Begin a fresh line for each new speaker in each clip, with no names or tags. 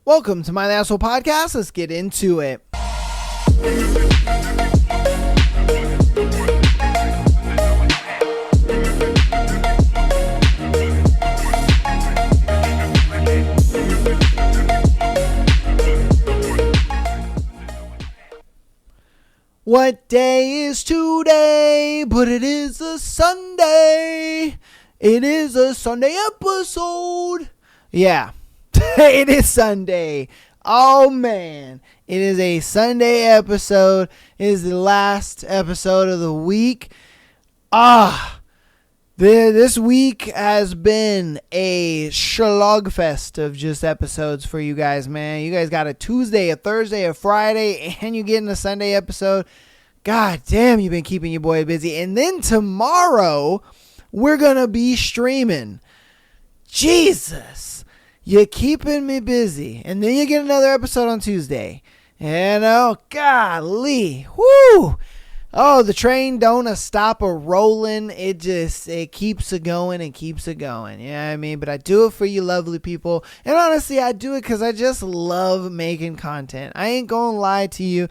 Welcome to My Asshole Podcast. Let's get into it. What day is today? But it is a Sunday. It is a Sunday episode. Yeah, it is Sunday. Oh man, it is a Sunday episode. It is the last episode of the week. This week has been a slugfest of just episodes for you guys, man. You guys got a Tuesday, a Thursday, a Friday, and you're getting a Sunday episode. God damn, you've been keeping your boy busy. And then tomorrow, we're going to be streaming. Jesus, you're keeping me busy. And then you get another episode on Tuesday. And oh, golly, whoo. Oh, the train don't stop rolling. It keeps it going and keeps it going. You know what I mean? But I do it for you lovely people. And honestly, I do it because I just love making content. I ain't gonna lie to you.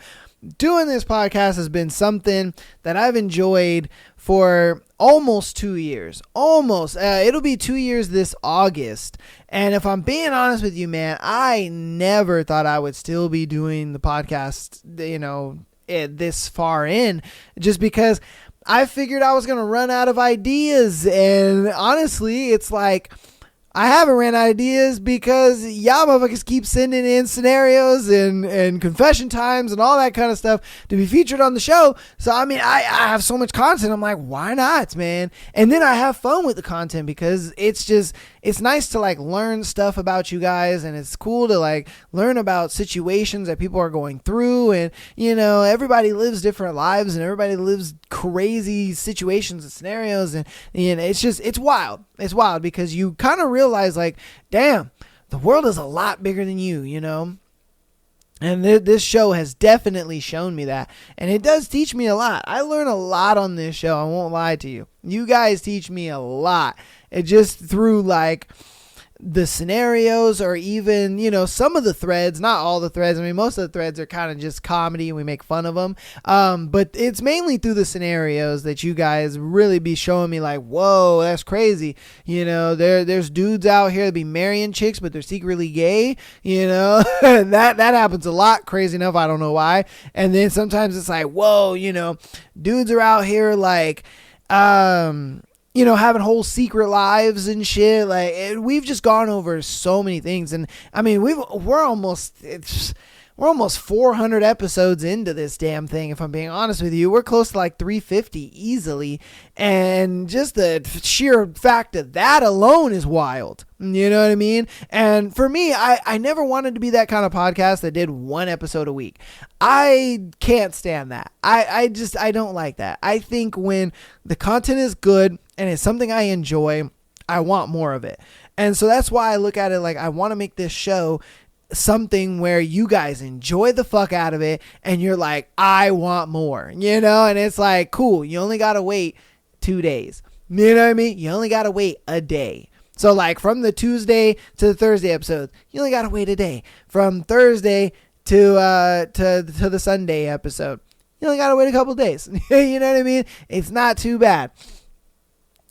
Doing this podcast has been something that I've enjoyed for almost 2 years. Almost. It'll be 2 years this August. And if I'm being honest with you, man, I never thought I would still be doing the podcast, this far in, just because I figured I was going to run out of ideas. And honestly, it's like I haven't ran out of ideas because y'all motherfuckers keep sending in scenarios and confession times and all that kind of stuff to be featured on the show. So, I mean, I have so much content. I'm like, why not, man? And then I have fun with the content because it's nice to like learn stuff about you guys, and it's cool to like learn about situations that people are going through. And, everybody lives different lives and everybody lives crazy situations and scenarios. And, it's wild. It's wild because you kind of realize like, damn, the world is a lot bigger than you, And this show has definitely shown me that. And it does teach me a lot. I learn a lot on this show. I won't lie to you. You guys teach me a lot. It just through like the scenarios or even, some of the threads, not all the threads. I mean, most of the threads are kind of just comedy and we make fun of them. But it's mainly through the scenarios that you guys really be showing me like, whoa, that's crazy. There's dudes out here that be marrying chicks, but they're secretly gay, that happens a lot. Crazy enough. I don't know why. And then sometimes it's like, whoa, dudes are out here like, having whole secret lives and shit. Like, we've just gone over so many things. And I mean, we're almost 400 episodes into this damn thing. If I'm being honest with you, we're close to like 350 easily. And just the sheer fact of that alone is wild. You know what I mean? And for me, I never wanted to be that kind of podcast that did one episode a week. I can't stand that. I don't like that. I think when the content is good and it's something I enjoy, I want more of it. And so that's why I look at it like I want to make this show something where you guys enjoy the fuck out of it and you're like, I want more, and it's like, cool. You only got to wait 2 days. You know what I mean? You only got to wait a day. So like from the Tuesday to the Thursday episode, you only got to wait a day. From Thursday to the Sunday episode, you only got to wait a couple days. You know what I mean? It's not too bad.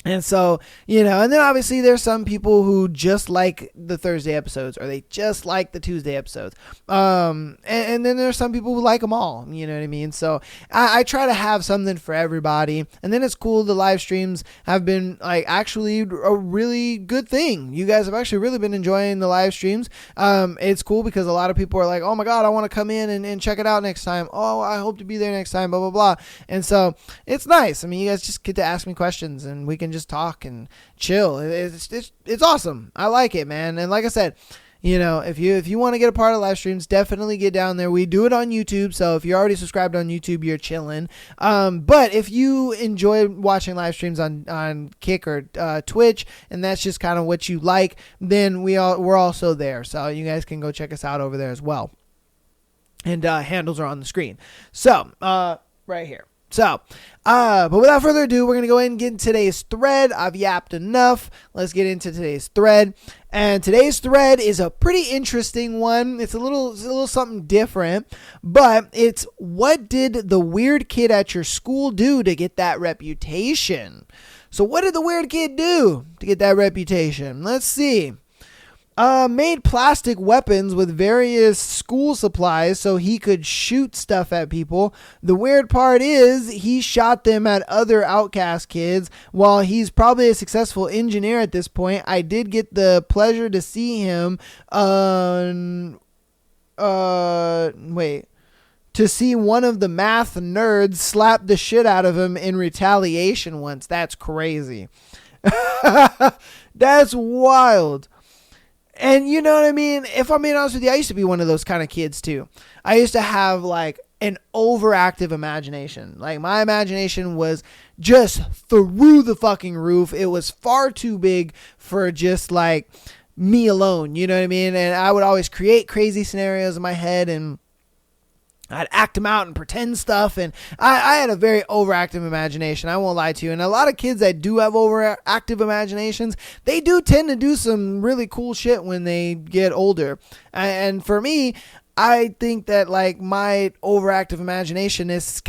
And so, and then obviously there's some people who just like the Thursday episodes or they just like the Tuesday episodes. And then there's some people who like them all, you know what I mean? So I try to have something for everybody. And then it's cool. The live streams have been like actually a really good thing. You guys have actually really been enjoying the live streams. It's cool because a lot of people are like, oh my God, I want to come in and check it out next time. Oh, I hope to be there next time, blah, blah, blah. And so it's nice. I mean, you guys just get to ask me questions and we can just talk and chill. It's awesome. I like it, man. And like I said, if you want to get a part of live streams, definitely get down there. We do it on YouTube, so if you're already subscribed on YouTube, you're chilling. But if you enjoy watching live streams on Kick or Twitch, and that's just kind of what you like, then we're also there. So you guys can go check us out over there as well. And handles are on the screen. So right here. So, but without further ado, we're going to go ahead and get into today's thread. I've yapped enough. Let's get into today's thread. And today's thread is a pretty interesting one. It's a little something different, but it's, what did the weird kid at your school do to get that reputation? So what did the weird kid do to get that reputation? Let's see. Made plastic weapons with various school supplies so he could shoot stuff at people. The weird part is he shot them at other outcast kids. While he's probably a successful engineer at this point, I did get the pleasure to see him to see one of the math nerds slap the shit out of him in retaliation once. That's crazy. That's wild. And you know what I mean? If I'm being honest with you, I used to be one of those kind of kids too. I used to have like an overactive imagination. Like my imagination was just through the fucking roof. It was far too big for just like me alone. You know what I mean? And I would always create crazy scenarios in my head and I'd act them out and pretend stuff. And I had a very overactive imagination. I won't lie to you. And a lot of kids that do have overactive imaginations, they do tend to do some really cool shit when they get older. And for me, I think that like my overactive imagination is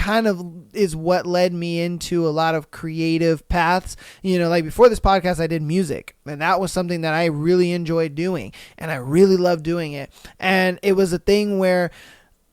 what led me into a lot of creative paths. You know, like before this podcast, I did music, and that was something that I really enjoyed doing, and I really loved doing it. And it was a thing where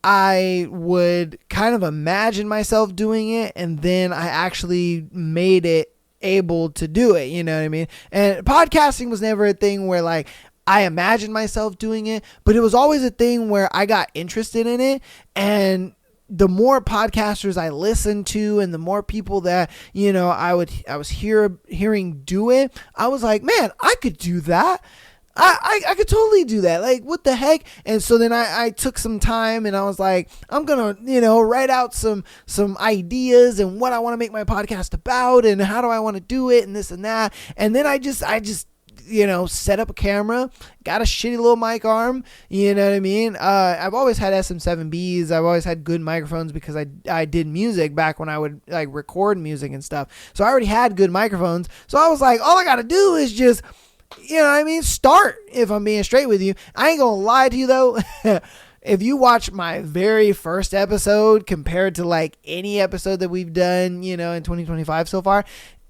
I would kind of imagine myself doing it, and then I actually made it able to do it. You know what I mean? And podcasting was never a thing where like I imagined myself doing it, but it was always a thing where I got interested in it. And the more podcasters I listened to and the more people that, you know, I was hearing do it, I was like, man, I could do that. I could totally do that. Like, what the heck? And so then I took some time and I was like, I'm going to, you know, write out some ideas and what I want to make my podcast about and how do I want to do it and this and that. And then I just, you know, set up a camera, got a shitty little mic arm, you know what I mean? I've always had SM7Bs. I've always had good microphones because I did music back when I would like record music and stuff. So I already had good microphones. So I was like, all I got to do is just, you know what I mean, start, if I'm being straight with you. I ain't gonna lie to you though. If you watch my very first episode compared to like any episode that we've done, you know, in 2025 so far,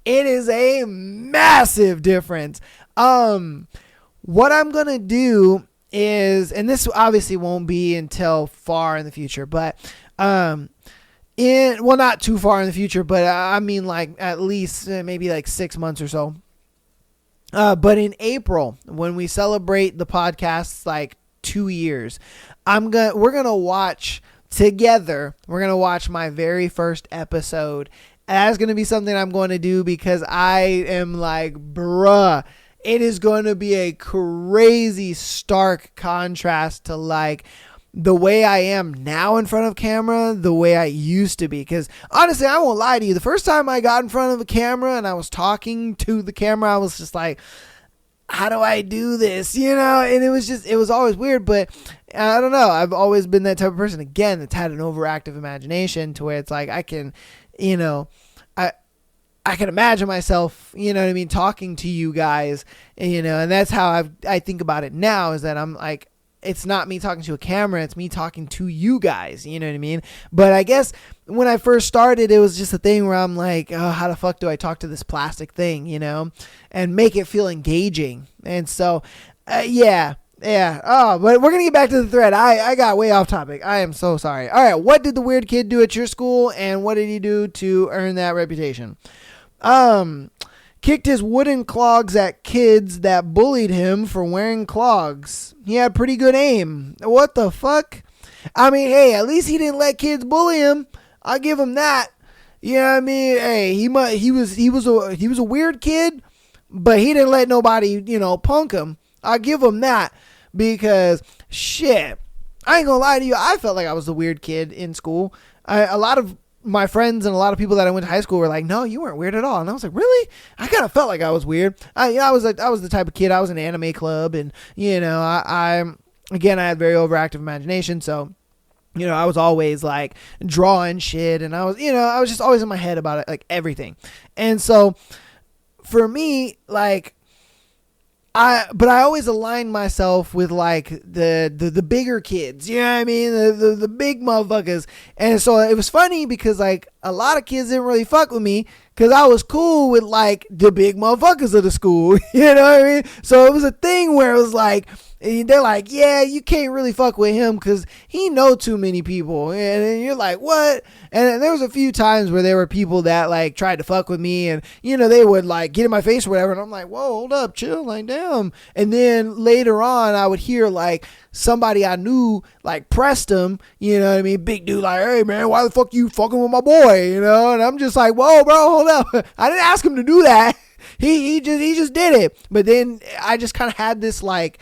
it is a massive difference. What I'm gonna do is, and this obviously won't be until far in the future, but not too far in the future, but I mean like at least maybe like 6 months or so. But in April, when we celebrate the podcast's like 2 years, we're gonna watch together. We're gonna watch my very first episode. That's gonna be something I'm going to do because I am like, bruh, it is going to be a crazy stark contrast to like the way I am now in front of camera, the way I used to be. Because honestly, I won't lie to you. The first time I got in front of a camera and I was talking to the camera, I was just like, how do I do this? You know, and it was always weird, but I don't know. I've always been that type of person, again, that's had an overactive imagination to where it's like, I can, you know, I can imagine myself, you know what I mean, talking to you guys, you know, and that's how I think about it now, is that I'm like, it's not me talking to a camera, it's me talking to you guys, you know what I mean? But I guess when I first started, it was just a thing where I'm like, oh, how the fuck do I talk to this plastic thing, you know, and make it feel engaging. And so, yeah. Oh, but we're going to get back to the thread. I got way off topic. I am so sorry. All right. What did the weird kid do at your school, and what did he do to earn that reputation? Kicked his wooden clogs at kids that bullied him for wearing clogs. He had pretty good aim. What the fuck? I mean, hey, at least he didn't let kids bully him. I'll give him that. You know what I mean? Hey, he was a weird kid, but he didn't let nobody, you know, punk him. I'll give him that, because shit, I ain't gonna lie to you. I felt like I was the weird kid in school. A lot of my friends and a lot of people that I went to high school were like, no, you weren't weird at all. And I was like, really? I kind of felt like I was weird. I was the type of kid. I was in an anime club, and, you know, I had very overactive imagination. So, I was always like drawing shit, and I was just always in my head about it, like everything. And so for me, like, but I always align myself with like the bigger kids, you know what I mean? The big motherfuckers. And so it was funny because like a lot of kids didn't really fuck with me because I was cool with like the big motherfuckers of the school, you know what I mean? So it was a thing where it was like, they're like, yeah, you can't really fuck with him because he know too many people. And you're like, what? And there was a few times where there were people that like tried to fuck with me, and they would like get in my face or whatever, and I'm like, whoa, hold up, chill, like, damn. And then later on I would hear like somebody I knew like pressed him, you know what I mean? Big dude, like, hey man, why the fuck you fucking with my boy, And I'm just like, whoa, bro, hold up. I didn't ask him to do that. He just did it. But then I just kind of had this like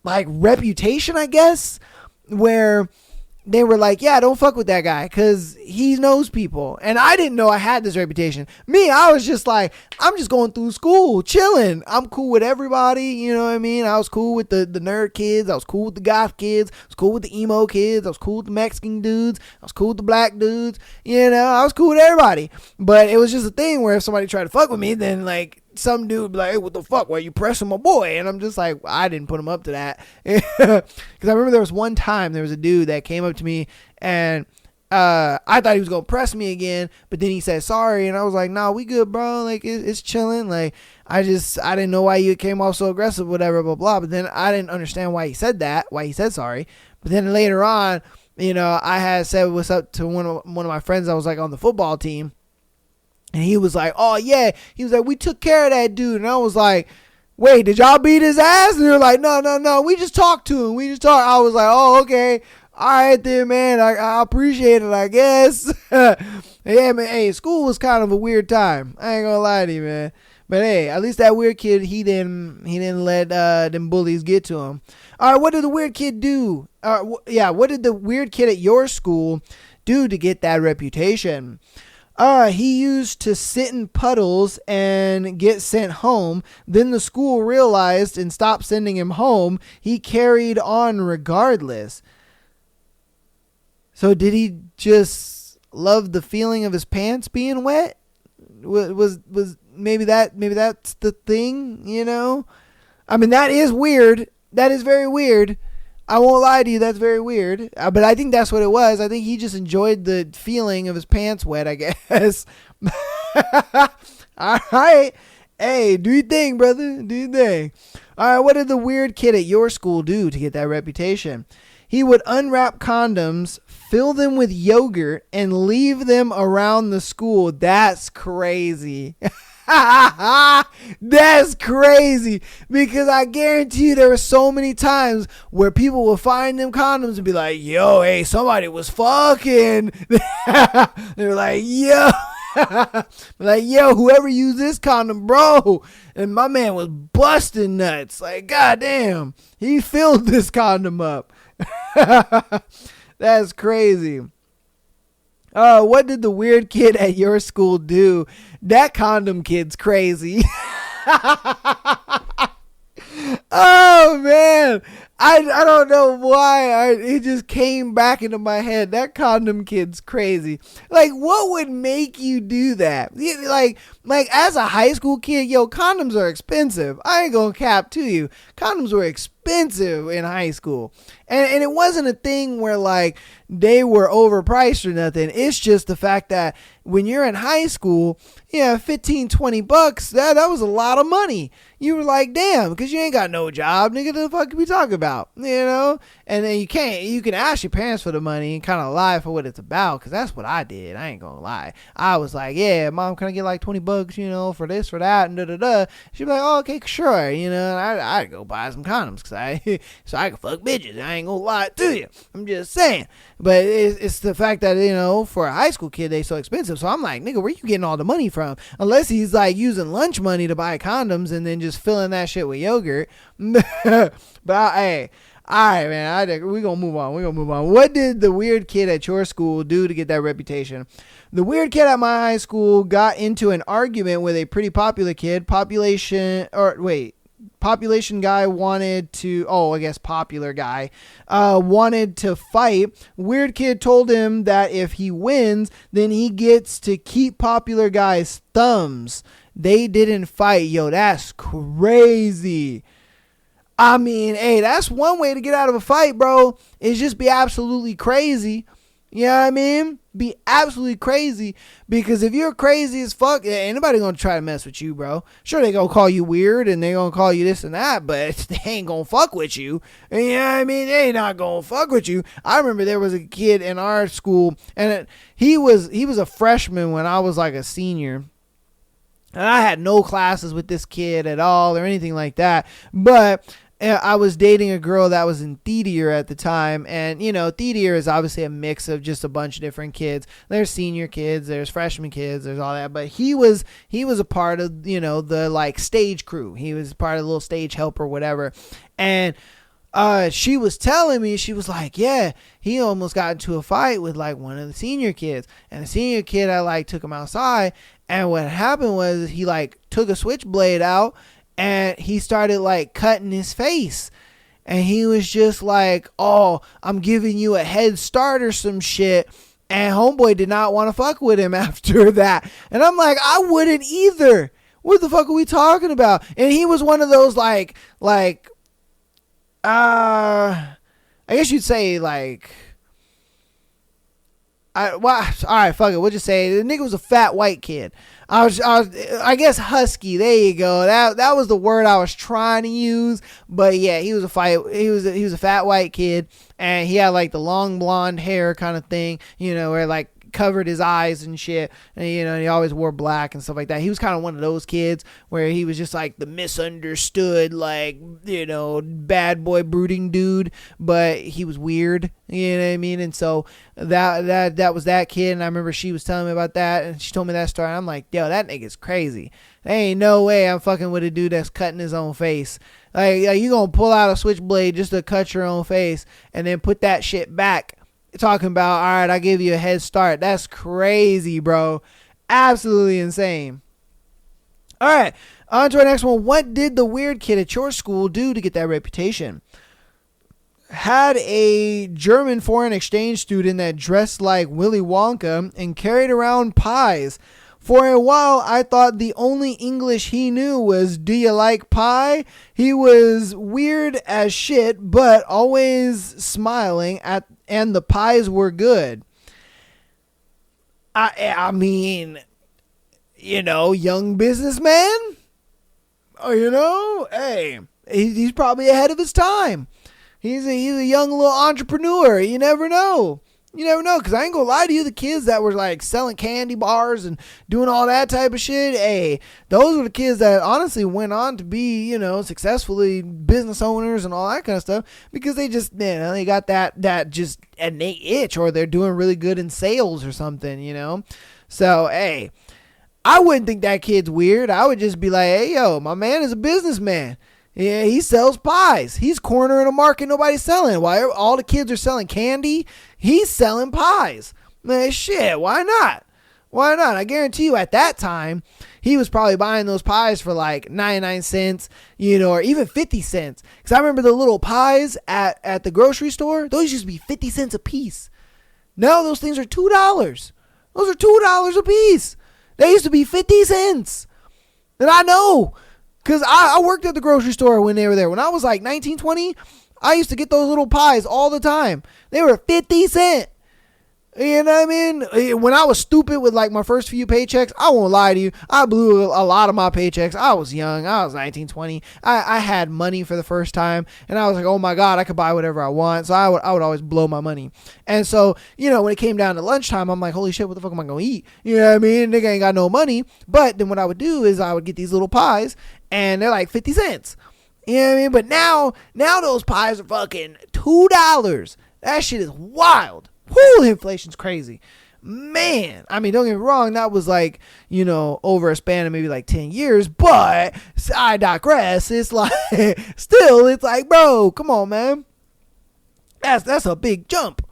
reputation, I guess, where they were like, yeah, don't fuck with that guy because he knows people. And I didn't know I had this reputation. Me, I was just like, I'm just going through school, chilling. I'm cool with everybody, you know what I mean? I was cool with the nerd kids. I was cool with the goth kids. I was cool with the emo kids. I was cool with the Mexican dudes. I was cool with the black dudes. I was cool with everybody. But it was just a thing where if somebody tried to fuck with me, then like, some dude would be like, hey, what the fuck? Why are you pressing my boy? And I'm just like, I didn't put him up to that. Because I remember there was one time there was a dude that came up to me and I thought he was going to press me again, but then he said sorry. And I was like, nah, we good, bro. Like, it's chilling. Like, I didn't know why you came off so aggressive, whatever, blah, blah. But then I didn't understand why he said that, why he said sorry. But then later on, I had said what's up to one of my friends that was like on the football team. And he was like, oh, yeah. He was like, we took care of that dude. And I was like, wait, did y'all beat his ass? And they were like, no. We just talked to him. I was like, oh, okay. All right, then, man. I appreciate it, I guess. Yeah, man. Hey, school was kind of a weird time. I ain't going to lie to you, man. But, hey, at least that weird kid, he didn't let them bullies get to him. All right, what did the weird kid do? What did the weird kid at your school do to get that reputation? He used to sit in puddles and get sent home. Then the school realized and stopped sending him home. He carried on regardless. So did he just love the feeling of his pants being wet? Was maybe that's the thing, I mean, that is weird. That is very weird. I won't lie to you, that's very weird. But I think that's what it was. I think he just enjoyed the feeling of his pants wet, I guess. All right. Hey, do your thing, brother. Do your thing. All right, what did the weird kid at your school do to get that reputation? He would unwrap condoms, fill them with yogurt, and leave them around the school. That's crazy. That's crazy, because I guarantee you there were so many times where people will find them condoms and be like, yo, hey, somebody was fucking. They're like, yo. Like, yo, whoever used this condom, bro. And my man was busting nuts. Like, goddamn, he filled this condom up. That's crazy. What did the weird kid at your school do? That condom kid's crazy. Oh, man. I don't know why. It just came back into my head. That condom kid's crazy. Like, what would make you do that? Like as a high school kid, yo, condoms are expensive. I ain't gonna cap to you. Condoms were expensive in high school. And it wasn't a thing where, like, they were overpriced or nothing. It's just the fact that when you're in high school, yeah, $15-$20, that was a lot of money. You were like, damn, because you ain't got no job, nigga, the fuck we talking about, And then you can ask your parents for the money and kind of lie for what it's about, because that's what I did. I ain't gonna lie. I was like, yeah, mom, can I get like $20, for this, for that, and da-da-da. She'd be like, oh, okay, sure, and I'd go buy some condoms, so I can fuck bitches. I ain't gonna lie to you. I'm just saying. But it's the fact that, for a high school kid, they so expensive. So I'm like, nigga, where you getting all the money from? Unless he's like using lunch money to buy condoms and then just filling that shit with yogurt. But hey, all right, man, we're going to move on. What did the weird kid at your school do to get that reputation? The weird kid at my high school got into an argument with a pretty popular kid. population guy wanted to, I guess popular guy, wanted to fight. Weird kid told him that if he wins, then he gets to keep popular guy's thumbs. They didn't fight. Yo, that's crazy. I mean, hey, that's one way to get out of a fight, bro, is just be absolutely crazy. You know what I mean? Be absolutely crazy, because if you're crazy as fuck, anybody gonna try to mess with you, bro. Sure, they gonna call you weird and they gonna call you this and that, but they ain't gonna fuck with you. You know what I mean? They ain't not gonna fuck with you. I remember there was a kid in our school, and he was a freshman when I was like a senior. And I had no classes with this kid at all or anything like that. But I was dating a girl that was in third year at the time. And, you know, third year is obviously a mix of just a bunch of different kids. There's senior kids, there's freshman kids, there's all that. But he was a part of, you know, the like stage crew. He was part of the little stage help or whatever. And she was telling me, she was like, yeah, he almost got into a fight with like one of the senior kids. And the senior kid, I like took him outside. And what happened was he like took a switchblade out and he started like cutting his face. And he was just like, oh, I'm giving you a head start or some shit. And homeboy did not want to fuck with him after that. And I'm like, I wouldn't either. What the fuck are we talking about? And he was one of those like, I guess you'd say like, all right, fuck it. We'll just say the nigga was a fat white kid. I guess husky. There you go. That was the word I was trying to use. But yeah, he was a fat white kid, and he had like the long blonde hair kind of thing, you know, where like covered his eyes and shit, and you know, he always wore black and stuff like that. He was kind of one of those kids where he was just like the misunderstood, like, you know, bad boy brooding dude, but he was weird, you know what I mean? And so that was that kid. And I remember she was telling me about that, and she told me that story. I'm like, yo, that nigga's crazy. There ain't no way I'm fucking with a dude that's cutting his own face. Like, you gonna pull out a switchblade just to cut your own face and then put that shit back, talking about, all right, I give you a head start. That's crazy, bro. Absolutely insane. All right, on to our next one. What did the weird kid at your school do to get that reputation? Had a German foreign exchange student that dressed like Willy Wonka and carried around pies. For a while, I thought the only English he knew was, do you like pie? He was weird as shit, but always smiling, and the pies were good. I mean, you know, young businessman? Oh, you know, hey, he's probably ahead of his time. He's a young little entrepreneur. You never know. You never know, because I ain't gonna lie to you, the kids that were like selling candy bars and doing all that type of shit, hey, those were the kids that honestly went on to be, you know, successfully business owners and all that kind of stuff, because they just, you know, they got that just innate itch, or they're doing really good in sales or something, you know. So, hey, I wouldn't think that kid's weird. I would just be like, hey, yo, my man is a businessman. Yeah, he sells pies. He's cornering a market nobody's selling. While all the kids are selling candy, he's selling pies. Man, shit, why not? Why not? I guarantee you at that time, he was probably buying those pies for like 99 cents, you know, or even 50 cents. Because I remember the little pies at the grocery store, those used to be 50 cents a piece. Now those things are $2. Those are $2 a piece. They used to be 50 cents. And I know. Because I worked at the grocery store when they were there. When I was like 19, 20, I used to get those little pies all the time. They were 50 cents. You know what I mean? When I was stupid with like my first few paychecks, I won't lie to you, I blew a lot of my paychecks. I was young. I was 19, 20. I had money for the first time, and I was like, oh my God, I could buy whatever I want. So I would always blow my money. And so, you know, when it came down to lunchtime, I'm like, holy shit, what the fuck am I going to eat? You know what I mean? Nigga ain't got no money. But then what I would do is I would get these little pies, and they're like 50 cents. You know what I mean? But now those pies are fucking $2. That shit is wild. Whoo, inflation's crazy. Man, I mean, don't get me wrong, that was like, you know, over a span of maybe like 10 years, but I digress. It's like, still, it's like, bro, come on, man. That's a big jump.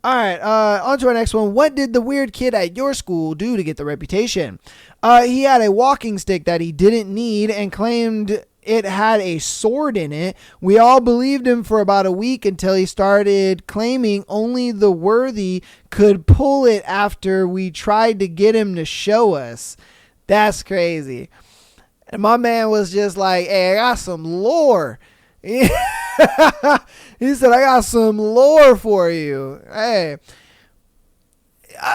All right, on to our next one. What did the weird kid at your school do to get the reputation? He had a walking stick that he didn't need and claimed it had a sword in it. We all believed him for about a week until he started claiming only the worthy could pull it after we tried to get him to show us. That's crazy. And my man was just like, hey, I got some lore. He said, I got some lore for you. Hey,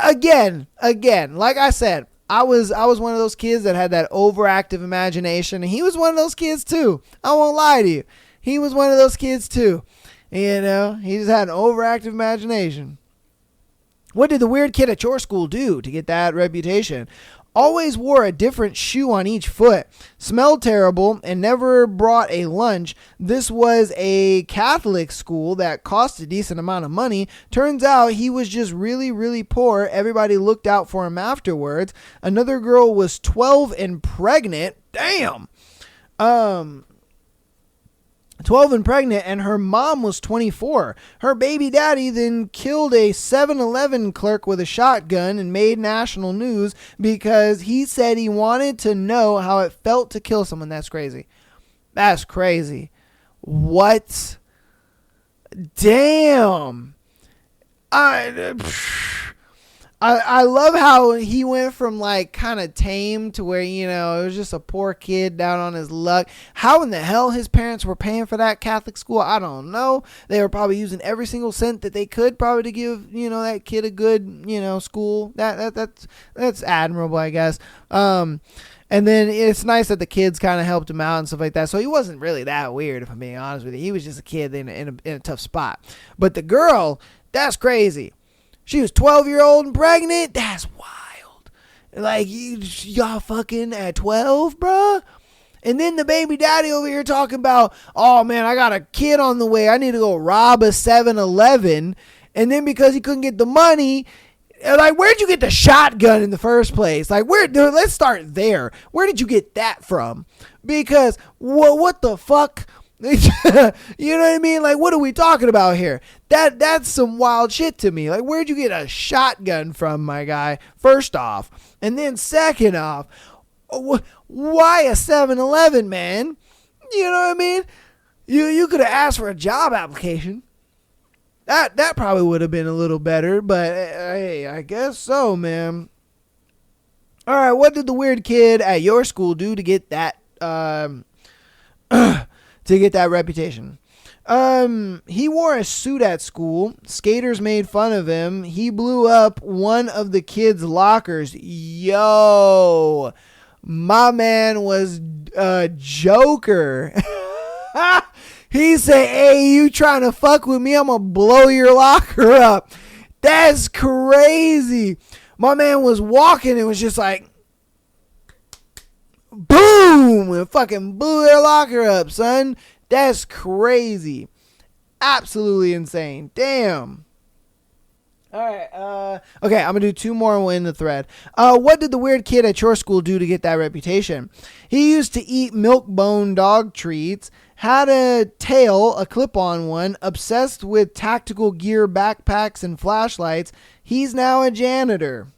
again, like I said, I was one of those kids that had that overactive imagination, and he was one of those kids too. I won't lie to you. He was one of those kids too. You know, he just had an overactive imagination. What did the weird kid at your school do to get that reputation? Always wore a different shoe on each foot, smelled terrible, and never brought a lunch. This was a Catholic school that cost a decent amount of money. Turns out he was just really, really poor. Everybody looked out for him afterwards. Another girl was 12 and pregnant. Damn. 12 and pregnant, and her mom was 24. Her baby daddy then killed a 7-Eleven clerk with a shotgun and made national news because he said he wanted to know how it felt to kill someone. That's crazy. That's crazy. What? Damn. I love how he went from like kind of tame to where, you know, it was just a poor kid down on his luck. How in the hell his parents were paying for that Catholic school, I don't know. They were probably using every single cent that they could probably to give, you know, that kid a good, you know, school. That's admirable, I guess. And then it's nice that the kids kind of helped him out and stuff like that. So he wasn't really that weird, if I'm being honest with you. He was just a kid in a tough spot. But the girl, that's crazy. She was 12-year-old and pregnant. That's wild. Like, y'all fucking at 12, bruh? And then the baby daddy over here talking about, oh, man, I got a kid on the way. I need to go rob a 7-Eleven. And then because he couldn't get the money, like, where'd you get the shotgun in the first place? Like, let's start there. Where did you get that from? Because, what the fuck? You know what I mean? Like, what are we talking about here? That's some wild shit to me. Like, where'd you get a shotgun from, my guy? First off. And then second off, why a 7-Eleven, man? You know what I mean? You could have asked for a job application. That probably would have been a little better, but hey, I guess so, man. All right, what did the weird kid at your school do to get that reputation? He wore a suit at school. Skaters made fun of him. He blew up one of the kids' lockers. Yo, my man was a joker. He said, hey, you trying to fuck with me? I'm going to blow your locker up. That's crazy. My man was walking and was just like, boom, and fucking blew their locker up, son. That's crazy. Absolutely insane. Damn. All right. Okay, I'm going to do two more in the thread. What did the weird kid at your school do to get that reputation? He used to eat milk-bone dog treats, had a tail, a clip-on one, obsessed with tactical gear backpacks and flashlights. He's now a janitor.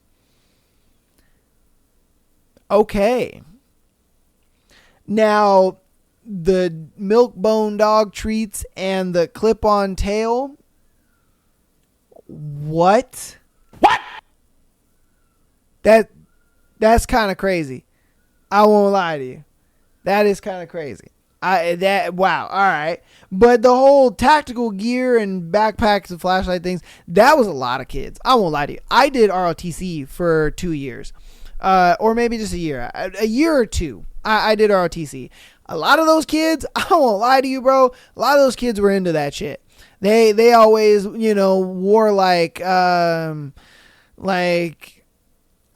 Okay. Now, the milk-bone dog treats and the clip-on tail. What? That's kind of crazy. I won't lie to you. That is kind of crazy. Wow. All right. But the whole tactical gear and backpacks and flashlight things, that was a lot of kids. I won't lie to you. I did ROTC for 2 years. Or maybe just a year. A year or two. I did ROTC. A lot of those kids, I won't lie to you, bro. A lot of those kids were into that shit. They always, you know, wore like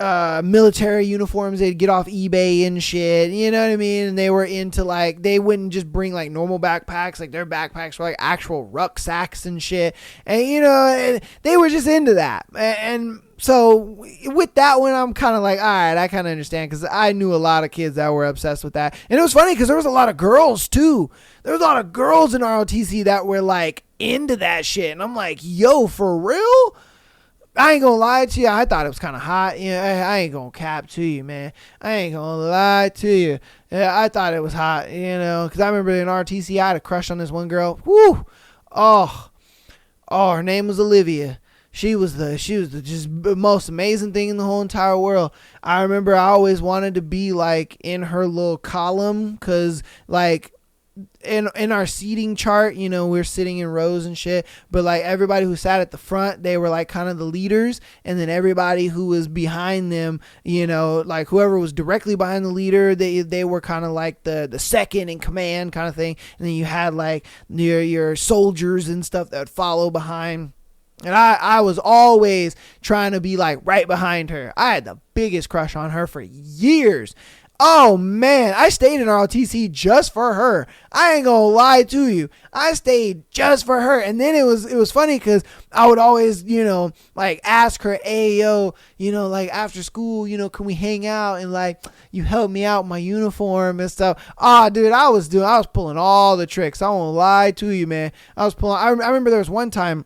military uniforms. They'd get off eBay and shit. You know what I mean? And they were into like, they wouldn't just bring like normal backpacks. Like their backpacks were like actual rucksacks and shit. And you know, they were just into that. And so with that one, I'm kind of like, all right, I kind of understand, because I knew a lot of kids that were obsessed with that. And it was funny because there was a lot of girls too. There was a lot of girls in ROTC that were like into that shit. And I'm like, yo, for real? I ain't gonna lie to you. I thought it was kind of hot. I ain't gonna cap to you, man. I ain't gonna lie to you. Yeah, I thought it was hot, because I remember in RTC I had a crush on this one girl. Woo! Oh, her name was Olivia. She was the just most amazing thing in the whole entire world. I remember I always wanted to be like in her little column, cause like in our seating chart, we're sitting in rows and shit, but like everybody who sat at the front, they were like kind of the leaders, and then everybody who was behind them, like whoever was directly behind the leader, they were kind of like the second in command kind of thing, and then you had like your soldiers and stuff that would follow behind. And I was always trying to be like right behind her. I had the biggest crush on her for years. Oh man, I stayed in ROTC just for her. I ain't gonna lie to you. I stayed just for her. And then it was funny because I would always, like ask her, hey, yo, like after school, can we hang out and like you help me out with my uniform and stuff. Oh, dude, I was pulling all the tricks. I won't lie to you, man. I remember there was one time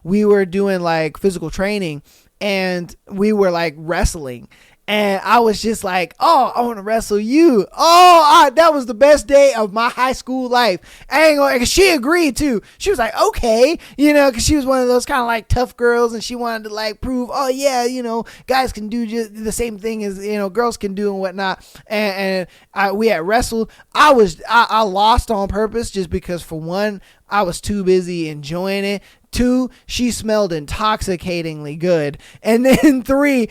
we were doing like physical training and we were like wrestling. And I was just like, oh, I want to wrestle you. Oh, that was the best day of my high school life. And she agreed too. She was like, okay, because she was one of those kind of like tough girls, and she wanted to like prove, oh yeah, guys can do just the same thing as girls can do and whatnot. And we had wrestled. I lost on purpose just because, for one, I was too busy enjoying it. 2, she smelled intoxicatingly good. And then 3,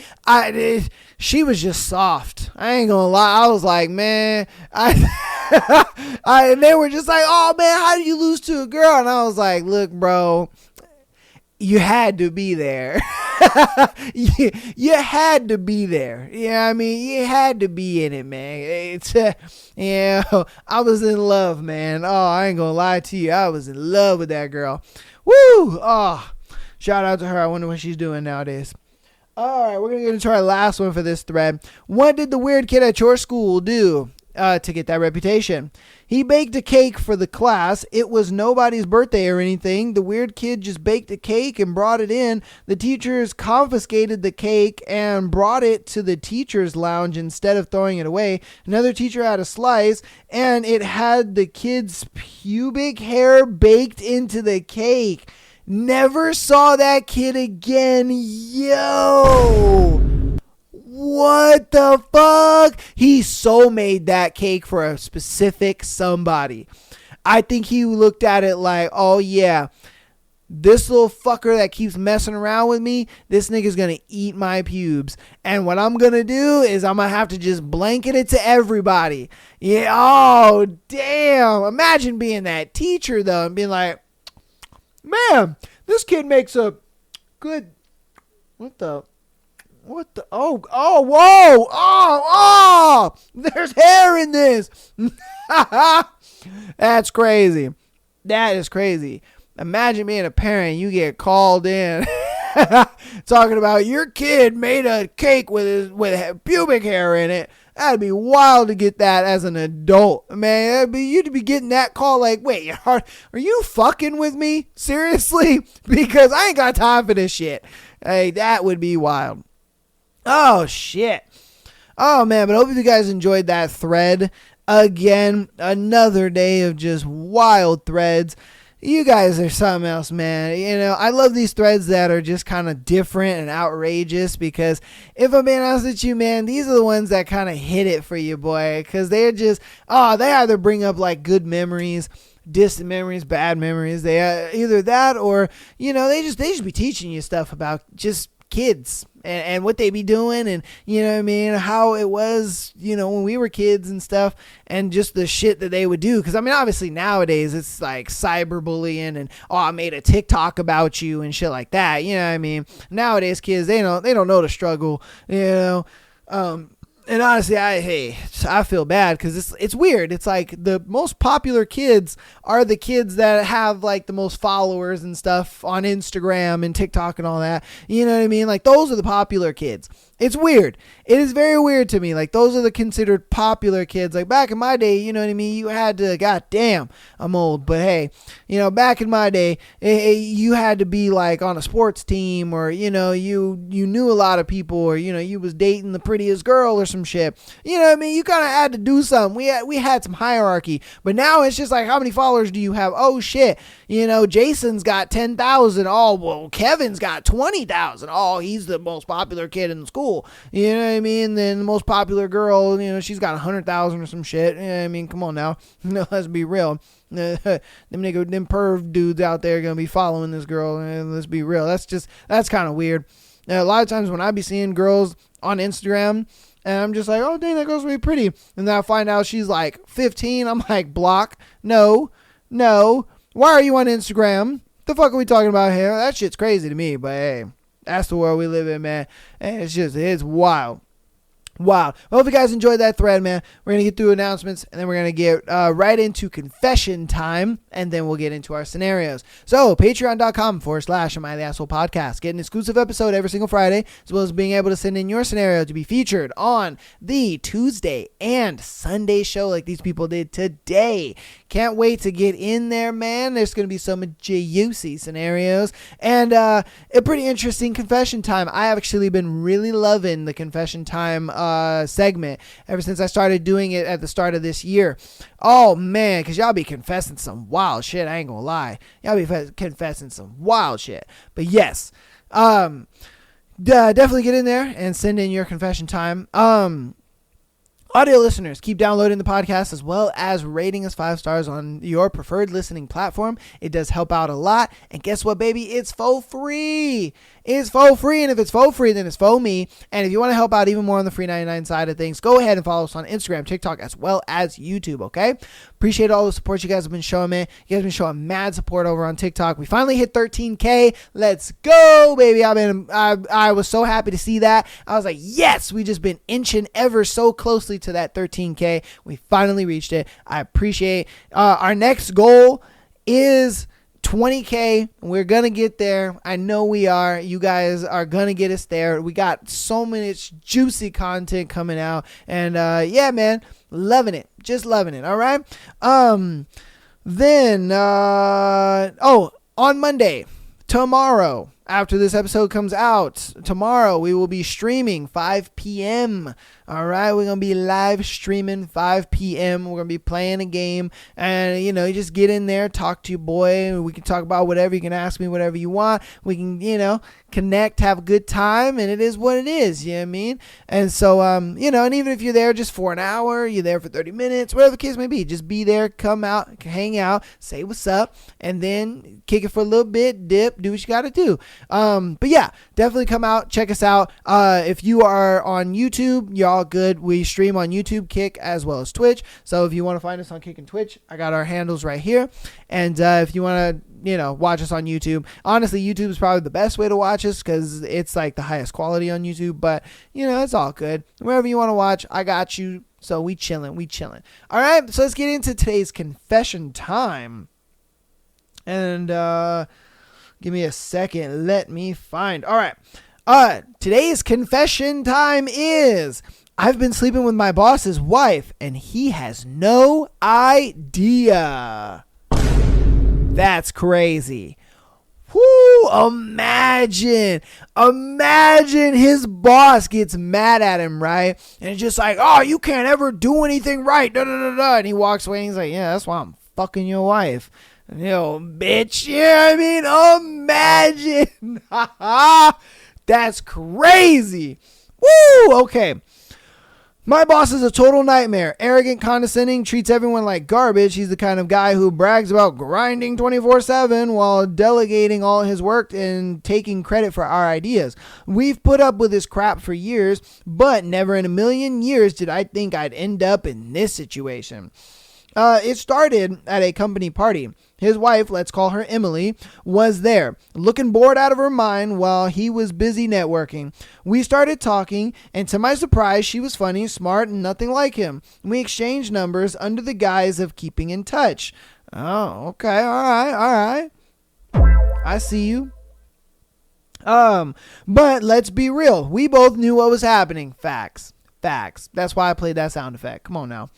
she was just soft. I ain't gonna lie. I was like, man, and they were just like, oh man, how did you lose to a girl? And I was like, look, bro, you had to be there. you had to be there. I mean, you had to be in it, man. I was in love, man. Oh, I ain't gonna lie to you. I was in love with that girl. Woo! Oh, shout out to her. I wonder what she's doing nowadays. All right, we're going to get into our last one for this thread. What did the weird kid at your school do to get that reputation? He baked a cake for the class. It was nobody's birthday or anything. The weird kid just baked a cake and brought it in. The teachers confiscated the cake and brought it to the teacher's lounge instead of throwing it away. Another teacher had a slice, and it had the kid's pubic hair baked into the cake. Never saw that kid again. Yo! What the fuck? He so made that cake for a specific somebody. I think he looked at it like, oh yeah, this little fucker that keeps messing around with me, this nigga's gonna eat my pubes. And what I'm gonna do is I'm gonna have to just blanket it to everybody. Yeah, oh damn. Imagine being that teacher though and being like, man, this kid makes a good, what the, oh, whoa, oh, there's hair in this. That's crazy. That is crazy. Imagine being a parent, you get called in talking about your kid made a cake with pubic hair in it. That'd be wild to get that as an adult, man. You'd be getting that call like, wait, are you fucking with me? Seriously? Because I ain't got time for this shit. Hey, that would be wild. Oh, shit. Oh, man, but I hope you guys enjoyed that thread. Again, another day of just wild threads. You guys are something else, man. I love these threads that are just kind of different and outrageous, because if I'm being honest with you, man, these are the ones that kind of hit it for you, boy, because they're just, they either bring up like good memories, distant memories, bad memories. They either that or, they just be teaching you stuff about just kids and what they be doing, and how it was when we were kids and stuff, and just the shit that they would do. Because obviously nowadays it's like cyberbullying and I made a TikTok about you and shit like that. Nowadays kids, they don't know the struggle. And honestly, I feel bad because it's weird. It's like the most popular kids are the kids that have like the most followers and stuff on Instagram and TikTok and all that. You know what I mean? Like those are the popular kids. It's weird. It is very weird to me. Like those are the considered popular kids. Like back in my day, you know what I mean? You had to, goddamn, I'm old, but hey, you know, back in my day, you had to be like on a sports team, or, you know, you knew a lot of people, or, you know, you was dating the prettiest girl or some shit. You know what I mean? You kind of had to do something. We had some hierarchy, but now it's just like, how many followers do you have? Oh shit. You know, Jason's got 10,000. Oh, well, Kevin's got 20,000. Oh, he's the most popular kid in the school. You know what I mean? Then the most popular girl, you know, she's got 100,000 or some shit. You know what I mean? Come on now. No, let's be real. them perv dudes out there are going to be following this girl. Let's be real. That's kind of weird. A lot of times when I be seeing girls on Instagram, and I'm just like, oh, dang, that girl's really pretty. And then I find out she's like 15. I'm like, block. No. Why are you on Instagram? The fuck are we talking about here? That shit's crazy to me, but hey, that's the world we live in, man. And it's wild. Wow. I hope you guys enjoyed that thread, man. We're going to get through announcements, and then we're going to get right into confession time, and then we'll get into our scenarios. So, patreon.com/Am I the Asshole Podcast. Get an exclusive episode every single Friday, as well as being able to send in your scenario to be featured on the Tuesday and Sunday show like these people did today. Can't wait to get in there, man. There's going to be some juicy scenarios, and a pretty interesting confession time. I have actually been really loving the confession time segment ever since I started doing it at the start of this year. Oh man, because y'all be confessing some wild shit. I ain't gonna lie, y'all be confessing some wild shit. But yes, definitely get in there and send in your confession time. Audio listeners, keep downloading the podcast as well as rating us 5 stars on your preferred listening platform. It does help out a lot. And guess what, baby? It's for free. It's for free. And if it's for free, then it's for me. And if you want to help out even more on the free 99 side of things, go ahead and follow us on Instagram, TikTok, as well as YouTube, okay? Appreciate all the support you guys have been showing, man. You guys have been showing mad support over on TikTok. We finally hit 13K. Let's go, baby. I was so happy to see that. I was like, yes, we just been inching ever so closely to that 13K. We finally reached it. I appreciate our next goal is 20K. We're gonna get there. I know we are. You guys are gonna get us there. We got so much juicy content coming out, and yeah, man, loving it. Just loving it. All right. Then on Monday, tomorrow, after this episode comes out, tomorrow we will be streaming 5 p.m. All right, we're going to be live streaming 5 p.m. We're going to be playing a game, and, you know, you just get in there, talk to your boy. We can talk about whatever. You can ask me whatever you want. We can, you know, connect, have a good time, and it is what it is, you know what I mean? And so, you know, and even if you're there just for an hour, you're there for 30 minutes, whatever the case may be, just be there, come out, hang out, say what's up, and then kick it for a little bit, dip, do what you got to do. But yeah, definitely come out, check us out. If you are on YouTube, you're all good. We stream on YouTube, Kick, as well as Twitch. So if you want to find us on Kick and Twitch, I got our handles right here. And if you want to, you know, watch us on YouTube, honestly, YouTube is probably the best way to watch us because it's like the highest quality on YouTube. But, you know, it's all good. Wherever you want to watch, I got you. So we chilling. All right, so let's get into today's confession time. And give me a second. Let me find. All right. Today's confession time is I've been sleeping with my boss's wife and he has no idea. That's crazy. Whoo, imagine his boss gets mad at him, right? And it's just like, oh, you can't ever do anything right. Da, da, da, da. And he walks away and he's like, yeah, that's why I'm fucking your wife. Yo, bitch, you know what I mean? Imagine. That's crazy. Woo, okay. My boss is a total nightmare. Arrogant, condescending, treats everyone like garbage. He's the kind of guy who brags about grinding 24/7 while delegating all his work and taking credit for our ideas. We've put up with this crap for years, but never in a million years did I think I'd end up in this situation. It started at a company party. His wife, let's call her Emily, was there, looking bored out of her mind while he was busy networking. We started talking, and to my surprise, she was funny, smart, and nothing like him. We exchanged numbers under the guise of keeping in touch. Oh, okay, all right. I see you. But let's be real. We both knew what was happening. Facts. That's why I played that sound effect. Come on now.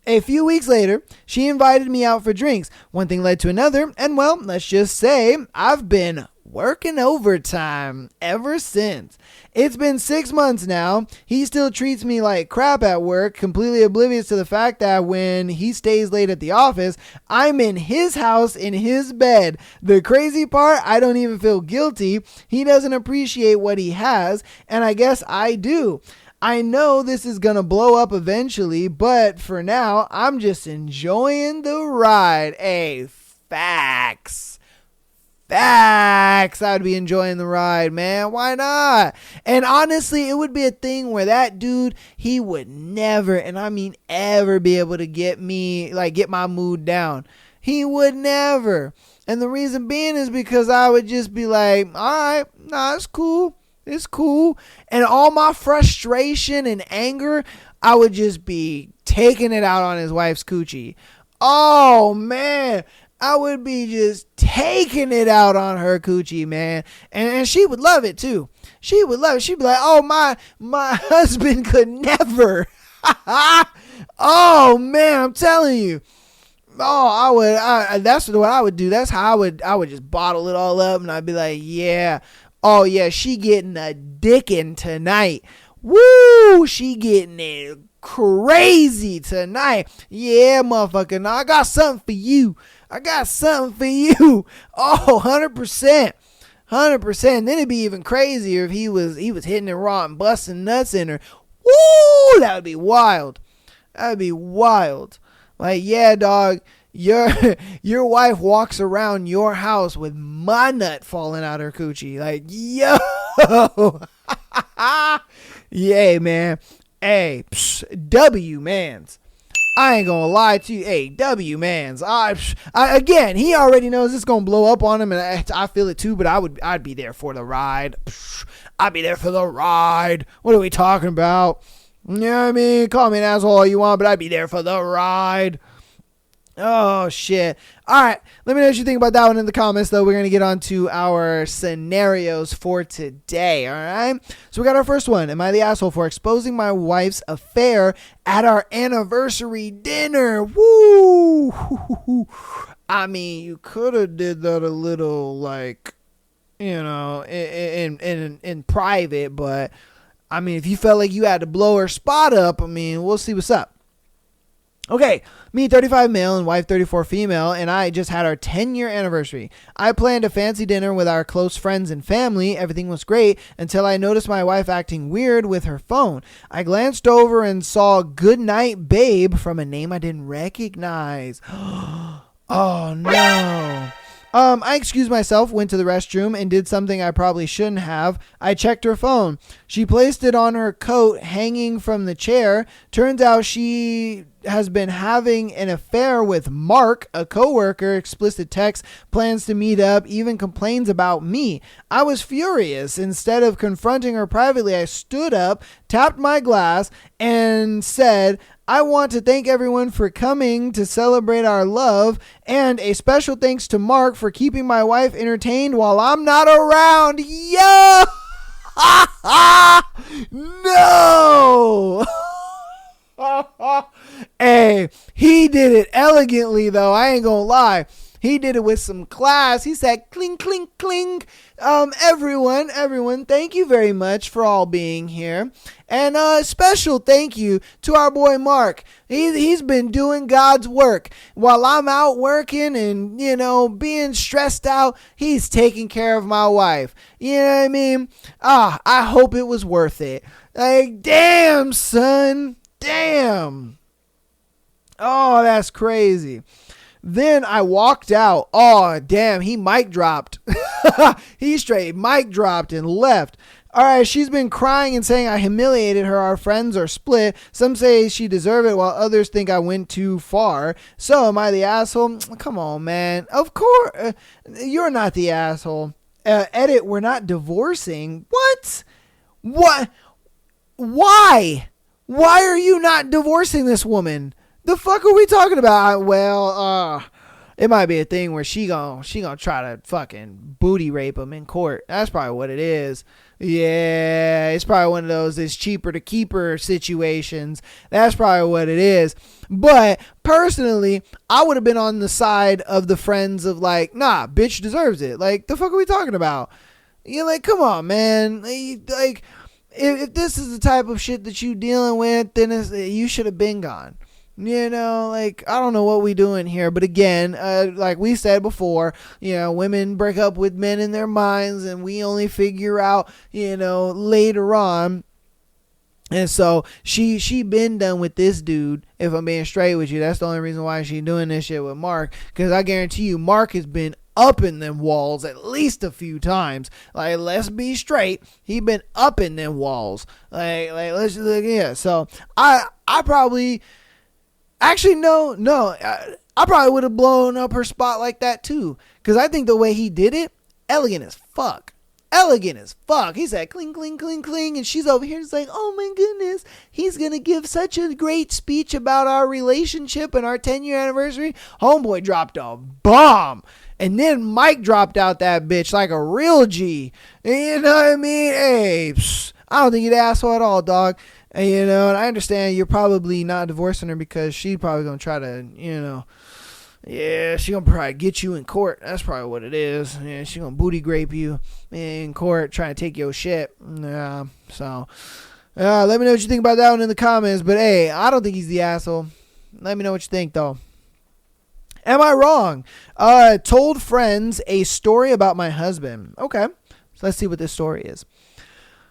A few weeks later, she invited me out for drinks. One thing led to another, and well, let's just say I've been working overtime ever since. It's been 6 months now. He still treats me like crap at work, completely oblivious to the fact that when he stays late at the office, I'm in his house in his bed. The crazy part, I don't even feel guilty. He doesn't appreciate what he has, and I guess I do. I know this is going to blow up eventually, but for now, I'm just enjoying the ride. Hey, facts. I'd be enjoying the ride, man. Why not? And honestly, it would be a thing where that dude, he would never, and I mean ever, be able to get my mood down. He would never. And the reason being is because I would just be like, all right, nah, it's cool. It's cool. And all my frustration and anger, I would just be taking it out on his wife's coochie. Oh, man. I would be just taking it out on her coochie, man. And she would love it, too. She would love it. She'd be like, oh, my husband could never. Oh, man, I'm telling you. Oh, that's what I would do. That's how I would just bottle it all up, and I'd be like, yeah. Oh, yeah, she getting a dickin' tonight. Woo, she getting it crazy tonight. Yeah, motherfucker, now I got something for you. Oh, 100%. 100%. Then it'd be even crazier if he was hitting it raw and busting nuts in her. Woo, that would be wild. Like, yeah, dog. Your wife walks around your house with my nut falling out her coochie. Like, yo. Yeah, man. Hey, W mans. I ain't gonna lie to you. Hey, W mans. Again, he already knows it's gonna blow up on him, and I feel it too. But I'd be there for the ride. I'd be there for the ride. What are we talking about? You know what I mean? Call me an asshole all you want, but I'd be there for the ride. Oh, shit. All right. Let me know what you think about that one in the comments, though. We're going to get on to our scenarios for today. All right. So we got our first one. Am I the asshole for exposing my wife's affair at our anniversary dinner? Woo! I mean, you could have did that a little, like, you know, in private, but I mean, if you felt like you had to blow her spot up, I mean, we'll see what's up. Okay, me 35 male and wife 34 female, and I just had our 10-year anniversary. I planned a fancy dinner with our close friends and family. Everything was great until I noticed my wife acting weird with her phone. I glanced over and saw "Good night, babe" from a name I didn't recognize. Oh, no. I excused myself, went to the restroom, and did something I probably shouldn't have. I checked her phone. She placed it on her coat hanging from the chair. Turns out she has been having an affair with Mark, a coworker. Explicit text, plans to meet up, even complains about me. I was furious. Instead of confronting her privately, I stood up, tapped my glass, and said, I want to thank everyone for coming to celebrate our love, and a special thanks to Mark for keeping my wife entertained while I'm not around. Yo! No! Hey, he did it elegantly, though. I ain't gonna lie. He did it with some class. He said, cling, cling, cling. Everyone, thank you very much for all being here. And a special thank you to our boy Mark. He's been doing God's work. While I'm out working and, you know, being stressed out, he's taking care of my wife. You know what I mean? I hope it was worth it. Like, damn, son. Damn. Oh, that's crazy. Then I walked out. Oh, damn, he mic dropped. He straight mic dropped and left. All right, she's been crying and saying I humiliated her. Our friends are split. Some say she deserved it, while others think I went too far. So am I the asshole? Come on, man. Of course, you're not the asshole. Edit, we're not divorcing. What? What? Why? Why are you not divorcing this woman? The fuck are we talking about? Well, it might be a thing where she gonna try to fucking booty rape him in court. That's probably what it is. Yeah, it's probably one of those it's cheaper to keep her situations. That's probably what it is. But personally, I would have been on the side of the friends of like, nah, bitch deserves it. Like, the fuck are we talking about? You're like, come on, man. Like, if this is the type of shit that you dealing with, then you should have been gone. You know, like, I don't know what we doing here. But again, like we said before, you know, women break up with men in their minds and we only figure out, you know, later on. And so she been done with this dude, if I'm being straight with you. That's the only reason why she doing this shit with Mark. Because I guarantee you, Mark has been up in them walls at least a few times. Like, let's be straight. He been up in them walls. Like let's look, yeah. So I probably... Actually, no. I probably would have blown up her spot like that too. Because I think the way he did it, elegant as fuck. Elegant as fuck. He said, cling, cling, cling, cling. And she's over here just like, oh my goodness. He's going to give such a great speech about our relationship and our 10-year anniversary. Homeboy dropped a bomb. And then Mike dropped out that bitch like a real G. You know what I mean? Hey, I don't think you're the asshole at all, dog. And, you know, and I understand you're probably not divorcing her because she's probably going to try to, you know, yeah, she going to probably get you in court. That's probably what it is. Yeah, she going to booty grape you in court, trying to take your shit. Yeah, so let me know what you think about that one in the comments. But, hey, I don't think he's the asshole. Let me know what you think, though. Am I wrong? Told friends a story about my husband. Okay, so let's see what this story is.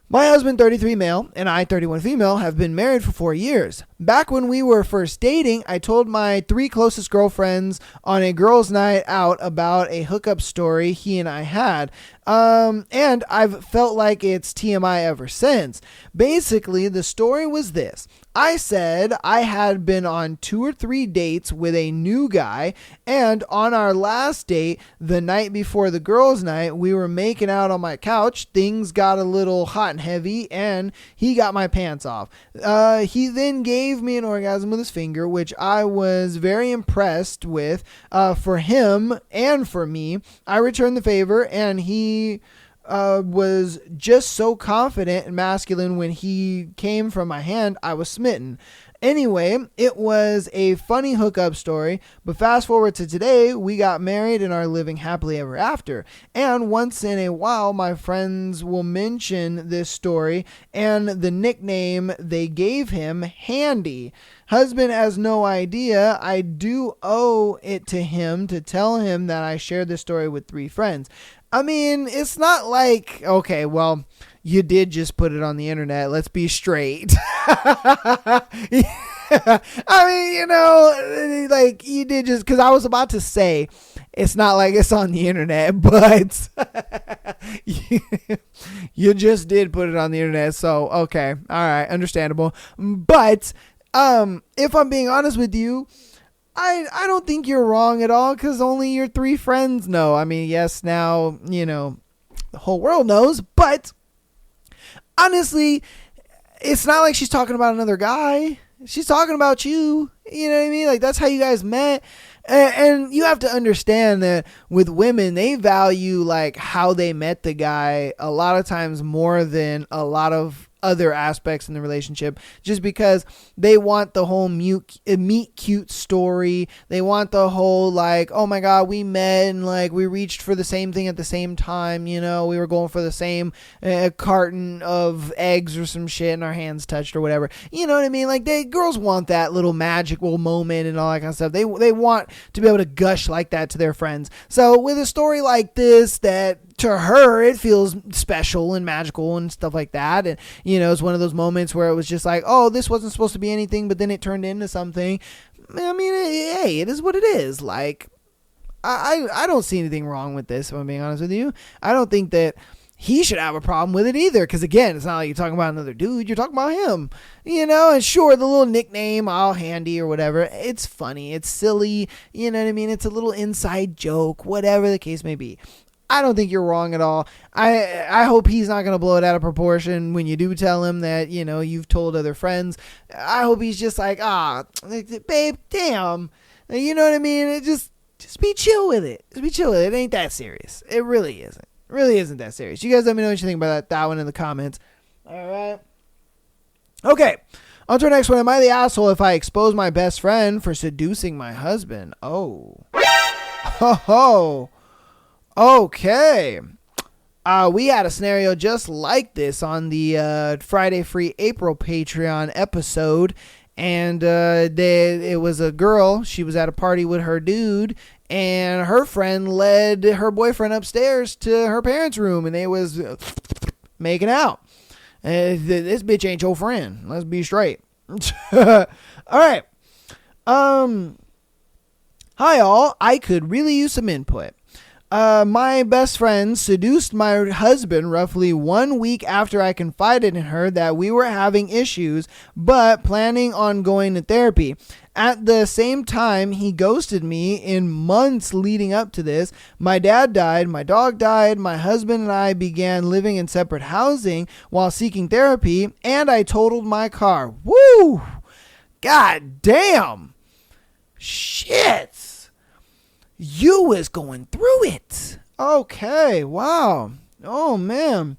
My husband, 33 male, and I, 31 female, have been married for 4 years. Back when we were first dating, I told my 3 closest girlfriends on a girls' night out about a hookup story he and I had. And I've felt like it's TMI ever since. Basically, the story was this. I said I had been on 2 or 3 dates with a new guy, and on our last date, the night before the girls' night, we were making out on my couch. Things got a little hot and heavy, and he got my pants off. He then gave me an orgasm with his finger, which I was very impressed with. For him and for me, I returned the favor, and he was just so confident and masculine when he came from my hand, I was smitten. Anyway, it was a funny hookup story, but fast forward to today, we got married and are living happily ever after. And once in a while, my friends will mention this story and the nickname they gave him, Handy. Husband has no idea. I do owe it to him to tell him that I shared this story with 3 friends. I mean, it's not like, okay, well, you did just put it on the internet. Let's be straight. I mean, you know, like you did just, because I was about to say, it's not like it's on the internet, but you just did put it on the internet. So, okay. All right. Understandable. But if I'm being honest with you, I don't think you're wrong at all because only your 3 friends know. I mean, yes, now, you know, the whole world knows, but honestly, it's not like she's talking about another guy. She's talking about you. You know what I mean? Like, that's how you guys met. And you have to understand that with women, they value, like, how they met the guy a lot of times more than a lot of other aspects in the relationship, just because they want the whole meet cute story. They want the whole like, oh my god, we met and like we reached for the same thing at the same time, you know, we were going for the same carton of eggs or some shit and our hands touched or whatever, you know what I mean? Like, girls want that little magical moment and all that kind of stuff. They want to be able to gush like that to their friends. So with a story like this, that to her it feels special and magical and stuff like that, and you know, it's one of those moments where it was just like, oh, this wasn't supposed to be anything, but then it turned into something. I mean, hey, it is what it is. Like, I don't see anything wrong with this, if I'm being honest with you. I don't think that he should have a problem with it either. Because again, it's not like you're talking about another dude. You're talking about him, and sure, the little nickname, all handy or whatever. It's funny. It's silly. You know what I mean? It's a little inside joke, whatever the case may be. I don't think you're wrong at all. I hope he's not going to blow it out of proportion when you do tell him that, you've told other friends. I hope he's just like, babe, damn. You know what I mean? Just be chill with it. Just be chill with it. It ain't that serious. It really isn't. It really isn't that serious. You guys let me know what you think about that one in the comments. All right. Okay. On to our next one. Am I the asshole if I expose my best friend for seducing my husband? Oh. Ho. Okay. We had a scenario just like this on the Friday Free April Patreon episode. And it was a girl. She was at a party with her dude. And her friend led her boyfriend upstairs to her parents' room. And they was making out. This bitch ain't your friend. Let's be straight. All right. Hi, all. I could really use some input. My best friend seduced my husband roughly 1 week after I confided in her that we were having issues, but planning on going to therapy. At the same time, he ghosted me in months leading up to this. My dad died, my dog died, my husband and I began living in separate housing while seeking therapy, and I totaled my car. Woo! God damn! Shit! You was going through it. Okay, wow. Oh, man.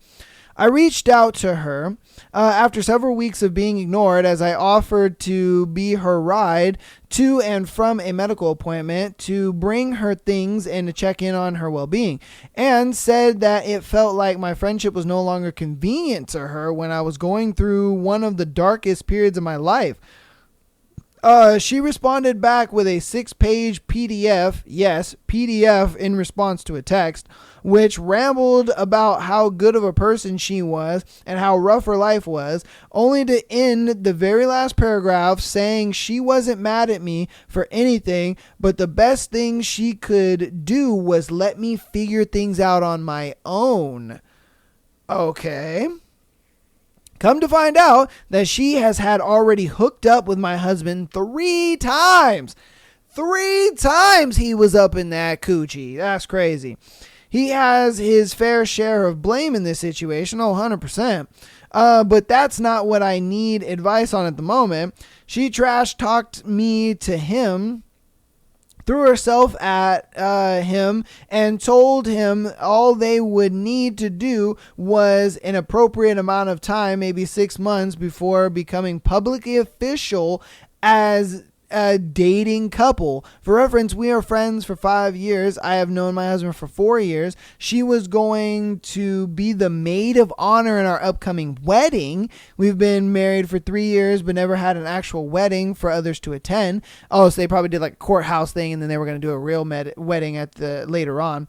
I reached out to her after several weeks of being ignored as I offered to be her ride to and from a medical appointment to bring her things and to check in on her well-being, and said that it felt like my friendship was no longer convenient to her when I was going through one of the darkest periods of my life. She responded back with a 6-page PDF, yes, PDF in response to a text, which rambled about how good of a person she was and how rough her life was, only to end the very last paragraph saying she wasn't mad at me for anything, but the best thing she could do was let me figure things out on my own. Okay. Come to find out that she has had already hooked up with my husband 3 times. 3 times he was up in that coochie. That's crazy. He has his fair share of blame in this situation, 100%. But that's not what I need advice on at the moment. She trash talked me to him, threw herself at him, and told him all they would need to do was an appropriate amount of time, maybe 6 months, before becoming publicly official as a dating couple. For reference, we are friends for 5 years. I have known my husband for 4 years. She was going to be the maid of honor in our upcoming wedding. We've been married for 3 years, but never had an actual wedding for others to attend. Oh, so they probably did like a courthouse thing, and then they were going to do a real wedding at the later on.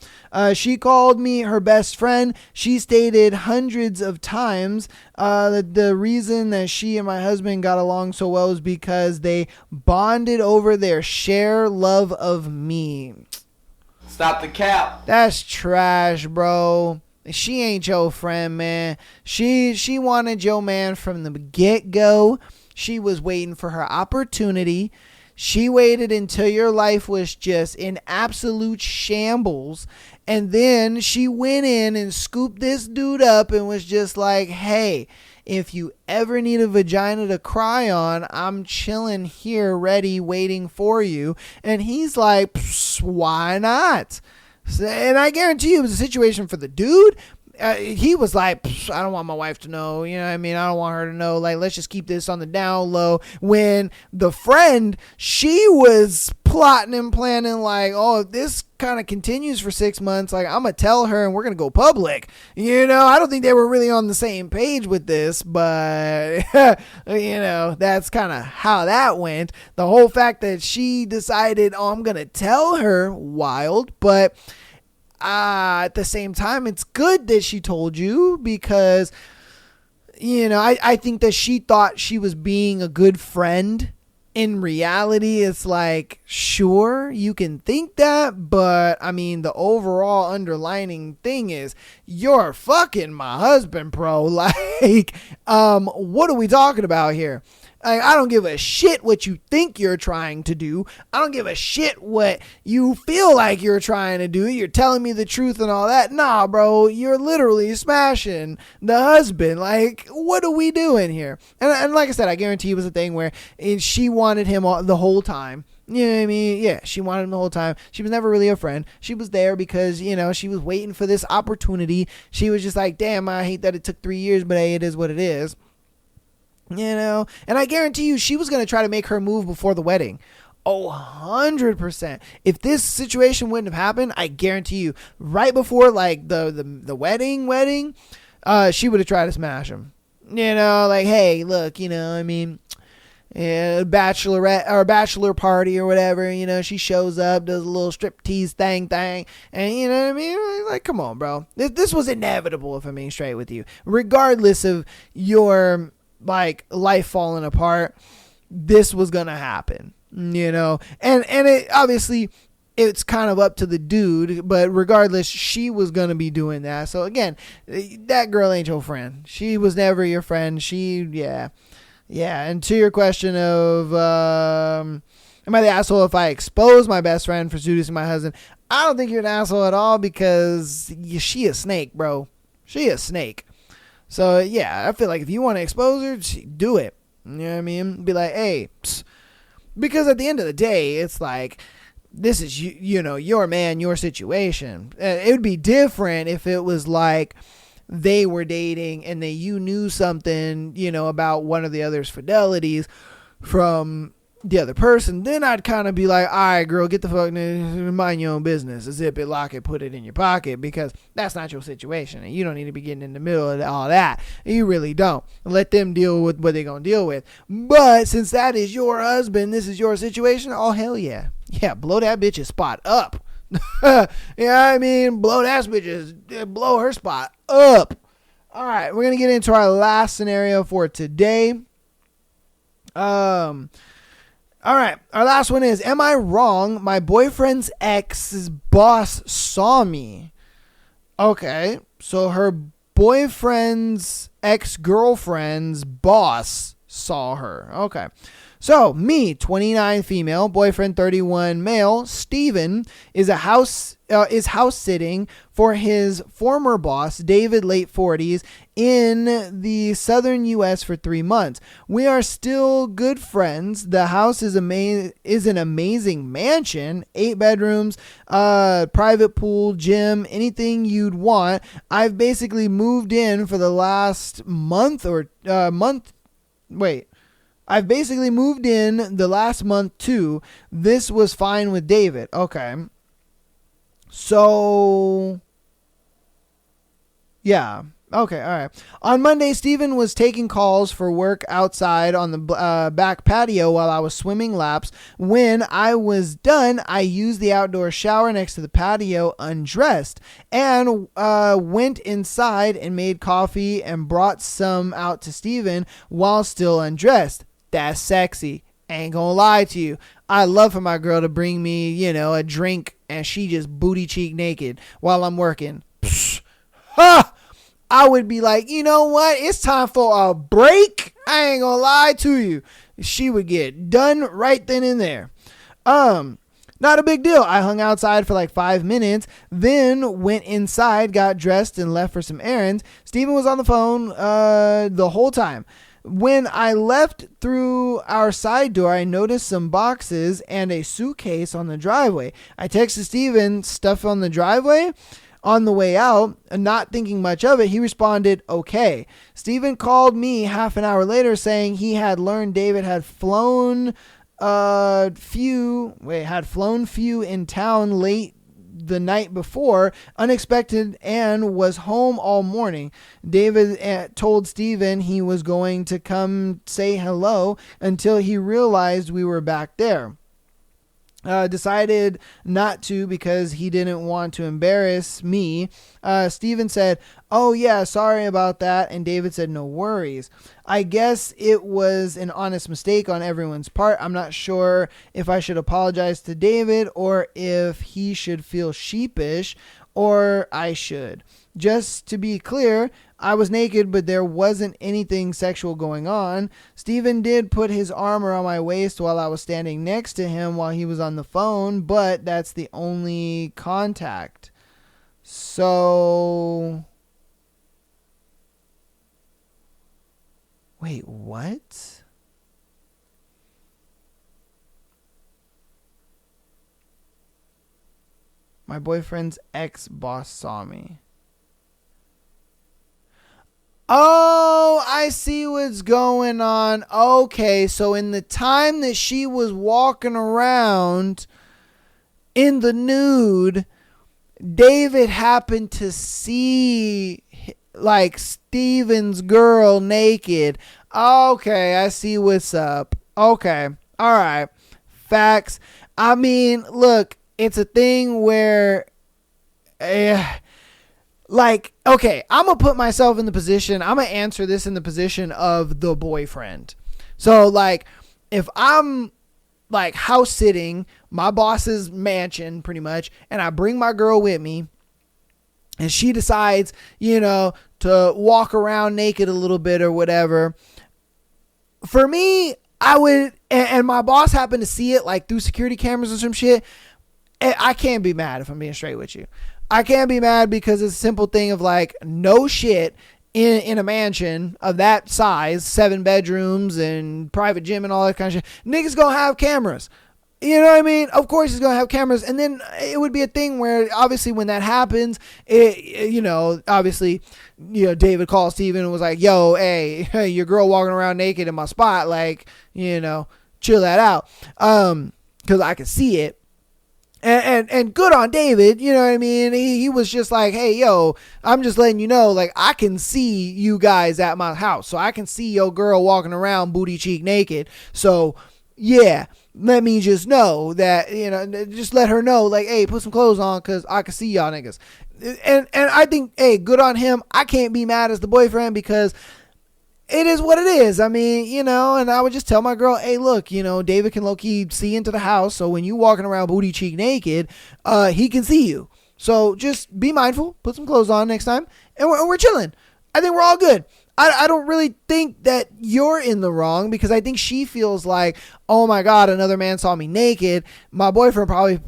She called me her best friend. She stated hundreds of times the reason that she and my husband got along so well is because they bonded over their share love of me.
Stop the cap.
That's trash, bro. She ain't your friend, man. She wanted your man from the get-go. She was waiting for her opportunity. She waited until your life was just in absolute shambles. And then she went in and scooped this dude up and was just like, hey, if you ever need a vagina to cry on, I'm chilling here ready waiting for you. And he's like, why not? And I guarantee you it was a situation for the dude. He was like, I don't want my wife to know, you know what I mean? I don't want her to know. Like, let's just keep this on the down low. When the friend, she was plotting and planning like, oh, if this kind of continues for 6 months, like, I'm going to tell her and we're going to go public. You know, I don't think they were really on the same page with this, but, you know, that's kind of how that went. The whole fact that she decided, oh, I'm going to tell her, wild, but at the same time, it's good that she told you because, you know, I think that she thought she was being a good friend in reality, it's like, sure, you can think that, but I mean, the overall underlining thing is you're fucking my husband, bro. Like, what are we talking about here? I don't give a shit what you think you're trying to do. I don't give a shit what you feel like you're trying to do. You're telling me the truth and all that. Nah, bro, you're literally smashing the husband. Like, what are we doing here? And like I said, I guarantee it was a thing where she wanted him the whole time. You know what I mean? Yeah, she wanted him the whole time. She was never really a friend. She was there because, you know, she was waiting for this opportunity. She was just like, damn, I hate that it took 3 years, but hey, it is what it is. You know, and I guarantee you she was going to try to make her move before the wedding. 100%. If this situation wouldn't have happened, I guarantee you right before like the wedding, she would have tried to smash him. You know, like, hey, look, you know, I mean, bachelorette or bachelor party or whatever, you know, she shows up, does a little striptease thing, and you know what I mean? Like, come on, bro. This was inevitable, if I'm being straight with you. Regardless of your like life falling apart, this was gonna happen, you know, and it obviously it's kind of up to the dude, but regardless, she was gonna be doing that. So again, that girl ain't your friend. She was never your friend. Yeah. And to your question of am I the asshole if I expose my best friend for seducing my husband? I don't think you're an asshole at all, because she a snake, bro. She a snake. So, yeah, I feel like if you want to expose her, do it. You know what I mean? Be like, hey, psst. Because at the end of the day, it's like, this is, you know, your man, your situation. It would be different if it was like they were dating and you knew something, you know, about one of the other's fidelities from the other person. Then I'd kind of be like, all right, girl, get the fuck, mind your own business. Zip it, lock it, put it in your pocket, because that's not your situation. And you don't need to be getting in the middle of all that. You really don't. Let them deal with what they're going to deal with. But since that is your husband, this is your situation, oh, hell yeah. Yeah, blow that bitch's spot up. Yeah, I mean, blow her spot up. All right, we're going to get into our last scenario for today. All right, our last one is, am I wrong? My boyfriend's ex's boss saw me. Okay, so her boyfriend's ex-girlfriend's boss saw her. Okay. So, me, 29 female, boyfriend 31 male, Steven, is house sitting for his former boss, David, late 40s, in the southern U.S. for 3 months. We are still good friends. The house is an amazing mansion, 8 bedrooms, private pool, gym, anything you'd want. I've basically moved in for the last month I've basically moved in the last month too. This was fine with David. Okay. So, yeah. Okay, all right. On Monday, Steven was taking calls for work outside on the back patio while I was swimming laps. When I was done, I used the outdoor shower next to the patio, undressed, and went inside and made coffee and brought some out to Steven while still undressed. That's sexy. Ain't gonna lie to you. I love for my girl to bring me, you know, a drink and she just booty cheek naked while I'm working. Psh, ha! I would be like, you know what? It's time for a break. I ain't gonna lie to you. She would get done right then and there. Not a big deal. I hung outside for like 5 minutes, then went inside, got dressed, and left for some errands. Steven was on the phone the whole time. When I left through our side door, I noticed some boxes and a suitcase on the driveway. I texted Steven, stuff on the driveway? On the way out, not thinking much of it, he responded, okay. Steven called me half an hour later saying he had learned David had flown few in town late the night before, unexpected, and was home all morning. David told Steven he was going to come say hello until he realized we were back there. decided not to because he didn't want to embarrass me. Steven said, "Oh yeah, sorry about that." And David said, "No worries. I guess it was an honest mistake on everyone's part. I'm not sure if I should apologize to David or if he should feel sheepish or I should. Just to be clear, I was naked, but there wasn't anything sexual going on. Steven did put his arm around my waist while I was standing next to him while he was on the phone, but that's the only contact." So, wait, what? My boyfriend's ex-boss saw me. Oh, I see what's going on. Okay, so in the time that she was walking around in the nude, David happened to see like Steven's girl naked. Okay, I see what's up. Okay, all right. Facts. I mean, look, it's a thing where... like, okay, I'm going to put myself in the position, I'm going to answer this in the position of the boyfriend. So, like, if I'm, like, house sitting, my boss's mansion, pretty much, and I bring my girl with me, and she decides, to walk around naked a little bit or whatever, for me, I would, and my boss happened to see it, like, through security cameras or some shit, I can't be mad if I'm being straight with you. I can't be mad because it's a simple thing of like, no shit, in a mansion of that size, 7 bedrooms and private gym and all that kind of shit, niggas gonna have cameras. You know what I mean? Of course he's gonna have cameras. And then it would be a thing where obviously when that happens, David called Steven and was like, "Yo, hey, your girl walking around naked in my spot, like, chill that out." Cause I could see it. And good on David, you know what I mean? He was just like, "Hey, yo, I'm just letting you know, like, I can see you guys at my house. So I can see your girl walking around booty cheek naked. So, yeah, let me just know that, just let her know, like, hey, put some clothes on because I can see y'all niggas." And I think, hey, good on him. I can't be mad as the boyfriend because it is what it is. I mean, and I would just tell my girl, "Hey, look, David can low-key see into the house. So when you walking around booty cheek naked, he can see you. So just be mindful, put some clothes on next time, and we're chilling. I think we're all good." I don't really think that you're in the wrong because I think she feels like, "Oh my God, another man saw me naked." My boyfriend probably,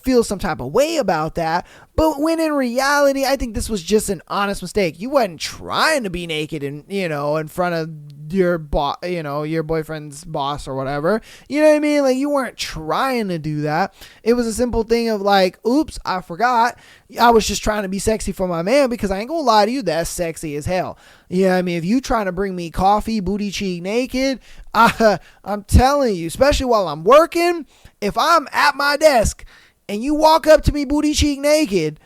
feels some type of way about that. But when in reality, I think this was just an honest mistake. You wasn't trying to be naked and, in front of your your boyfriend's boss or whatever. You know what I mean? Like, you weren't trying to do that. It was a simple thing of like, "Oops, I forgot. I was just trying to be sexy for my man," because I ain't gonna lie to you, that's sexy as hell. You know what I mean? If you trying to bring me coffee, booty cheek naked, I'm telling you, especially while I'm working, if I'm at my desk and you walk up to me booty cheek naked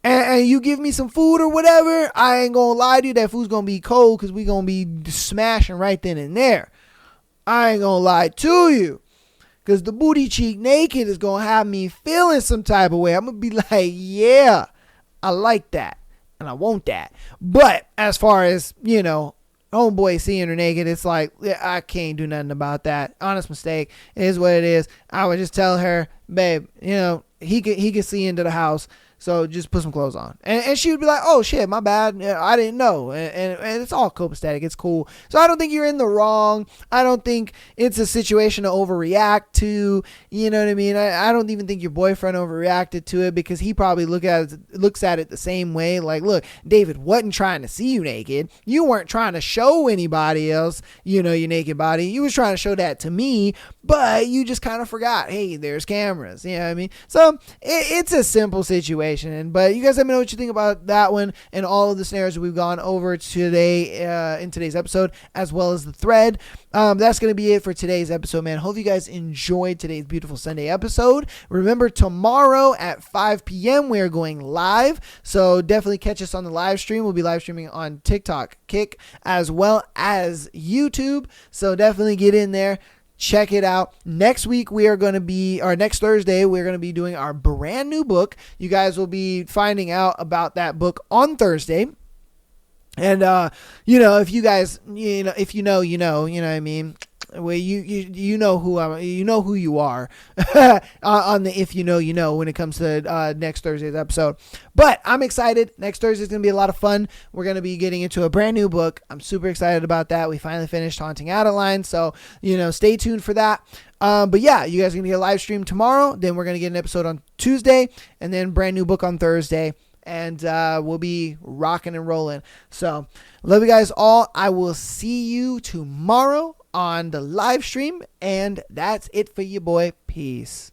and you give me some food or whatever, I ain't gonna lie to you, that food's gonna be cold because we gonna be smashing right then and there. I ain't gonna lie to you. Because the booty cheek naked is gonna have me feeling some type of way. I'm gonna be like, yeah, I like that. And I want that. But as far as, homeboy seeing her naked, it's like, yeah, I can't do nothing about that. Honest mistake. It is what it is. I would just tell her, "Babe, he could see into the house. So just put some clothes on." And she would be like, "Oh shit, my bad. I didn't know." And it's all copacetic. It's cool. So I don't think you're in the wrong. I don't think it's a situation to overreact to. You know what I mean? I don't even think your boyfriend overreacted to it because he probably looks at it the same way. Like, look, David wasn't trying to see you naked. You weren't trying to show anybody else, your naked body. You was trying to show that to me, but you just kind of forgot, hey, there's cameras. You know what I mean? So it's a simple situation. But you guys let me know what you think about that one and all of the scenarios we've gone over today in today's episode, as well as the thread. That's going to be it for today's episode, man. Hope you guys enjoyed today's beautiful Sunday episode. Remember, tomorrow at 5 p.m. we are going live, so definitely catch us on the live stream. We'll be live streaming on TikTok, Kick, as well as YouTube, so definitely get in there. Check it out. Next week, next Thursday, we're going to be doing our brand new book. You guys will be finding out about that book on Thursday. And, if you guys, if you know what I mean? Well, you know who you are on the if when it comes to next Thursday's episode. But I'm excited. Next Thursday's going to be a lot of fun. We're going to be getting into a brand new book. I'm super excited about that. We finally finished Haunting Adeline, so stay tuned for that. But yeah, you guys are going to get a live stream tomorrow. Then we're going to get an episode on Tuesday, and then brand new book on Thursday. And we'll be rocking and rolling. So love you guys all. I will see you tomorrow on the live stream. And that's it for you, boy. Peace.